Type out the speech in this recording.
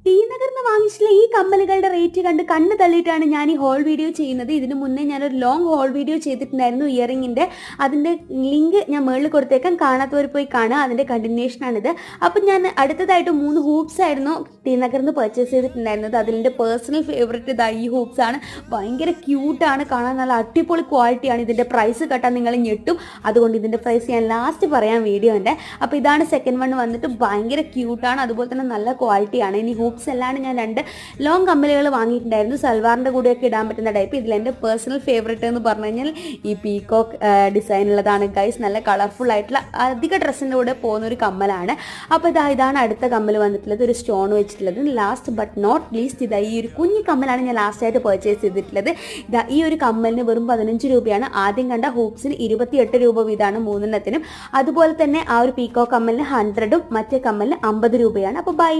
T നഗറിന്ന് വാങ്ങിച്ചിട്ടുള്ള ഈ കമ്മലുകളുടെ rate കണ്ട് കണ്ണ് തള്ളിയിട്ടാണ് ഞാൻ ഈ ഹോൾ വീഡിയോ ചെയ്യുന്നത്. ഇതിനു മുന്നേ ഞാനൊരു ലോങ് ഹോൾ വീഡിയോ ചെയ്തിട്ടുണ്ടായിരുന്നു ഇയറിങ്ങിൻ്റെ. അതിൻ്റെ ലിങ്ക് ഞാൻ മുകളിൽ കൊടുത്തേക്കാം, കാണാത്തവർ പോയി കാണുക. അതിൻ്റെ കണ്ടിന്യൂഷനാണിത്. അപ്പം ഞാൻ അടുത്തതായിട്ട് 3 ഹൂപ്സ് ആയിരുന്നു ടി നഗറിന്ന് പർച്ചേസ് ചെയ്തിട്ടുണ്ടായിരുന്നത്. അതിൻ്റെ പേഴ്സണൽ ഫേവറേറ്റ് ഇതാ ഈ ഹൂപ്സ് ആണ്. ഭയങ്കര ക്യൂട്ടാണ്, കാണാൻ നല്ല അടിപൊളി ക്വാളിറ്റിയാണ്. ഇതിൻ്റെ പ്രൈസ് കേട്ടാൽ നിങ്ങൾ ഞെട്ടും. അതുകൊണ്ട് ഇതിൻ്റെ പ്രൈസ് ഞാൻ ലാസ്റ്റ് പറയാം വീഡിയോൻ്റെ. അപ്പോൾ ഇതാണ് സെക്കൻഡ് വൺ വന്നിട്ട് ഭയങ്കര ക്യൂട്ടാണ്, അതുപോലെ തന്നെ നല്ല ക്വാളിറ്റിയാണ്. ഇനി ഹൂപ്സ് എല്ലാമാണ് ഞാൻ 2 ലോങ് കമ്മലുകൾ വാങ്ങിയിട്ടുണ്ടായിരുന്നു, സൽവാറിൻ്റെ കൂടെയൊക്കെ ഇടാൻ പറ്റുന്ന ടൈപ്പ്. ഇതിലെൻ്റെ പേഴ്സണൽ ഫേവറേറ്റ് എന്ന് പറഞ്ഞു കഴിഞ്ഞാൽ ഈ പീകോക്ക് ഡിസൈൻ ഉള്ളതാണ് ഗൈസ്. നല്ല കളർഫുൾ ആയിട്ടുള്ള അധിക ഡ്രസ്സിൻ്റെ കൂടെ പോകുന്നൊരു കമ്മലാണ്. അപ്പോൾ ഇതാണ് അടുത്ത കമ്മൽ വന്നിട്ടുള്ളത്, ഒരു സ്റ്റോൺ വെച്ചിട്ടുള്ളത്. ലാസ്റ്റ് ബട്ട് നോട്ട് ലീസ്റ്റ് ഈ ഒരു കുഞ്ഞു കമ്മലാണ് ഞാൻ ലാസ്റ്റായിട്ട് പർച്ചേസ് ചെയ്തിട്ടുള്ളത്. ഈ ഒരു കമ്മലിന് വെറും 15 രൂപയാണ്. ആദ്യം കണ്ട ഹൂപ്സിന് 28 രൂപ വീതമാണ് 3 അതുപോലെ തന്നെ ആ ഒരു പീകോക്ക് കമ്മലിന് 100ഉം മറ്റേ കമ്മലിന് 50 രൂപയാണ്. അപ്പോൾ ബൈ.